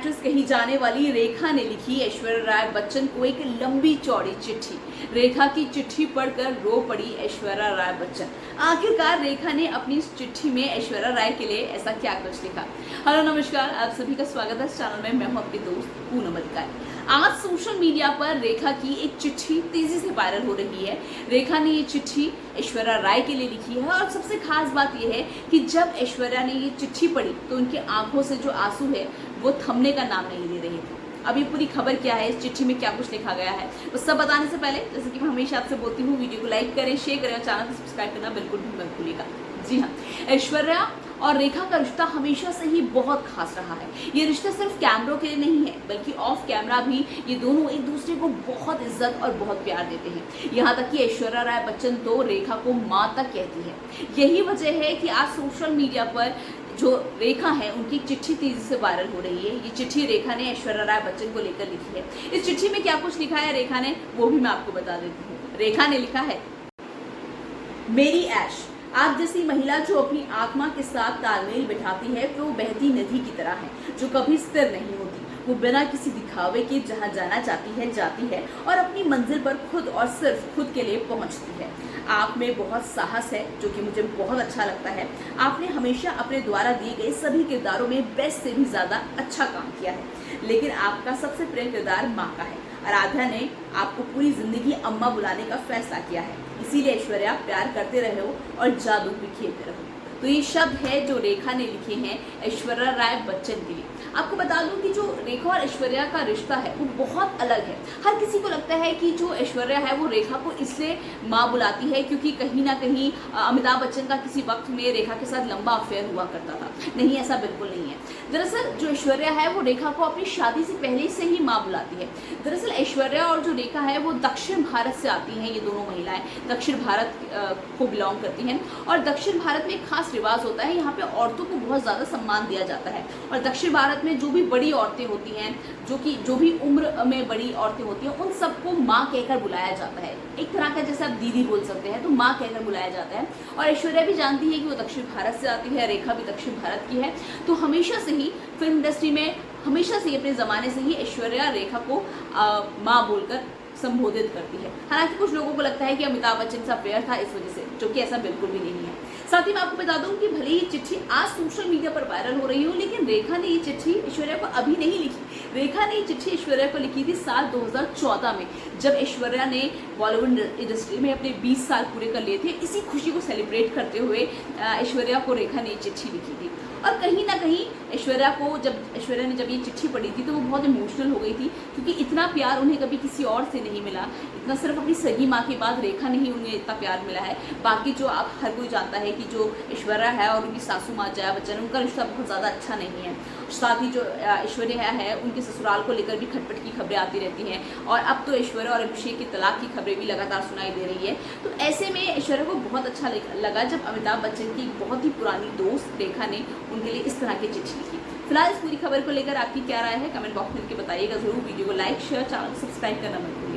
Actress कही जाने वाली रेखा ने लिखी ऐश्वर्या राय बच्चन को एक लंबी चौड़ी चिट्ठी। रेखा की चिट्ठी पढ़कर रो पड़ी ऐश्वर्या राय बच्चन। आखिरकार रेखा ने अपनी इस चिट्ठी में ऐश्वर्या राय के लिए ऐसा क्या कुछ लिखा। हेलो नमस्कार, आप सभी का स्वागत है इस चैनल में। मैं हूं आपकी दोस्त पूनम अधिकारी। आज सोशल मीडिया पर रेखा की एक चिट्ठी तेजी से वायरल हो रही है। रेखा ने ये चिट्ठी ऐश्वर्या राय के लिए लिखी है और सबसे खास बात यह है कि जब ऐश्वर्या ने ये चिट्ठी पढ़ी तो उनकी आंखों से जो आंसू है वो थमने का नाम नहीं ले रहे थे। अब ये पूरी खबर क्या है, इस चिट्ठी में क्या कुछ लिखा गया है, वो सब बताने से पहले जैसे कि मैं हमेशा आपसे बोलती हूँ, वीडियो को लाइक करें, शेयर करें और चैनल को सब्सक्राइब करना बिल्कुल भी मत भूलिएगा। जी हाँ, ऐश्वर्या और रेखा का रिश्ता हमेशा से ही बहुत खास रहा है। ये रिश्ता सिर्फ कैमरों के लिए नहीं है बल्कि ऑफ कैमरा भी ये दोनों एक दूसरे को बहुत इज्जत और बहुत प्यार देते हैं। यहाँ तक कि ऐश्वर्या राय बच्चन तो रेखा को माँ तक कहती है। यही वजह है कि आज सोशल मीडिया पर जो रेखा है उनकी चिट्ठी तेजी से वायरल हो रही है। ये चिट्ठी रेखा ने ऐश्वर्या राय बच्चन को लेकर लिखी है। इस चिट्ठी में क्या कुछ लिखा है रेखा ने, वो भी मैं आपको बता देती हूँ। रेखा ने लिखा है, मेरी ऐश, आप जैसी महिला जो अपनी आत्मा के साथ तालमेल बिठाती है वो बहती नदी की तरह है जो कभी स्थिर नहीं होती। वो बिना किसी दिखावे के जहाँ जाना चाहती है जाती है और अपनी मंजिल पर खुद और सिर्फ खुद के लिए पहुँचती है। आप में बहुत साहस है जो कि मुझे बहुत अच्छा लगता है। आपने हमेशा अपने द्वारा दिए गए सभी किरदारों में बेस्ट से भी ज़्यादा अच्छा काम किया है, लेकिन आपका सबसे प्रिय किरदार माँ का है। आराध्या ने आपको पूरी जिंदगी अम्मा बुलाने का फैसला किया है, इसीलिए ऐश्वर्या प्यार करते रहो और जादू बिखेरते रहो। तो ये शब्द है जो रेखा ने लिखे हैं ऐश्वर्या राय बच्चन के लिए। आपको बता दूं कि जो रेखा और ऐश्वर्या का रिश्ता है वो बहुत अलग है। हर किसी को लगता है कि जो ऐश्वर्या है वो रेखा को इसलिए माँ बुलाती है क्योंकि कहीं ना कहीं अमिताभ बच्चन का किसी वक्त में रेखा के साथ लंबा अफेयर हुआ करता था। नहीं, ऐसा बिल्कुल नहीं है। दरअसल जो ऐश्वर्या है वो रेखा को अपनी शादी से पहले से ही माँ बुलाती है। दरअसल ऐश्वर्या और जो रेखा है वो दक्षिण भारत से आती हैं। ये दोनों महिलाएं दक्षिण भारत को बिलोंग करती हैं और दक्षिण भारत में एक खास रिवाज होता है। यहाँ पे औरतों को बहुत ज़्यादा सम्मान दिया जाता है और दक्षिण भारत में जो भी बड़ी औरतें होती हैं, जो भी उम्र में बड़ी औरतें होती हैं, उन सबको माँ कहकर बुलाया जाता है। एक तरह का जैसे आप दीदी बोल सकते हैं, तो माँ कहकर बुलाया जाता है। और ऐश्वर्या भी जानती है कि वो दक्षिण भारत से आती है, रेखा भी दक्षिण भारत की है। तो हमेशा से ही फिल्म इंडस्ट्री में हमेशा से ही अपने ज़माने से ही ऐश्वर्या रेखा को माँ बोलकर संबोधित करती है। हालांकि कुछ लोगों को लगता है कि अमिताभ बच्चन का अफेयर था इस वजह से, जो कि ऐसा बिल्कुल भी नहीं है। साथ ही मैं आपको बता दूं कि भले ही चिट्ठी आज सोशल मीडिया पर वायरल हो रही हो, लेकिन रेखा ने ये चिट्ठी ऐश्वर्या को अभी नहीं लिखी। रेखा ने ये चिट्ठी ऐश्वर्या को लिखी थी साल 2014 में, जब ऐश्वर्या ने बॉलीवुड इंडस्ट्री में अपने 20 साल पूरे कर लिए थे। इसी खुशी को सेलिब्रेट करते हुए ऐश्वर्या को रेखा ने ये चिट्ठी लिखी थी। और कहीं ना कहीं ऐश्वर्या ने जब ये चिट्ठी पढ़ी थी तो वो बहुत इमोशनल हो गई थी, क्योंकि इतना प्यार उन्हें कभी किसी और से नहीं मिला। इतना सिर्फ अपनी सगी माँ के बाद रेखा ने ही उन्हें इतना प्यार मिला है। बाकी जो आप हर कोई जानता है कि जो ऐश्वर्या है और उनकी सासू माँ जया बच्चन, उनका रिश्ता बहुत ज़्यादा अच्छा नहीं है। साथ ही जो ऐश्वर्या है उनके ससुराल को लेकर भी खटपट की खबरें आती रहती हैं और अब तो ऐश्वर्या और अभिषेक की तलाक की खबरें भी लगातार सुनाई दे रही है। तो ऐसे में ऐश्वर्या को बहुत अच्छा लगा जब अमिताभ बच्चन की बहुत ही पुरानी दोस्त रेखा ने उनके लिए इस तरह की चिट्ठी लिखी। फिलहाल इस पूरी खबर को लेकर आपकी क्या राय है, कमेंट बॉक्स में लिख के बताइएगा जरूर। वीडियो को लाइक, शेयर, चैनल को सब्सक्राइब करना मत भूलिए।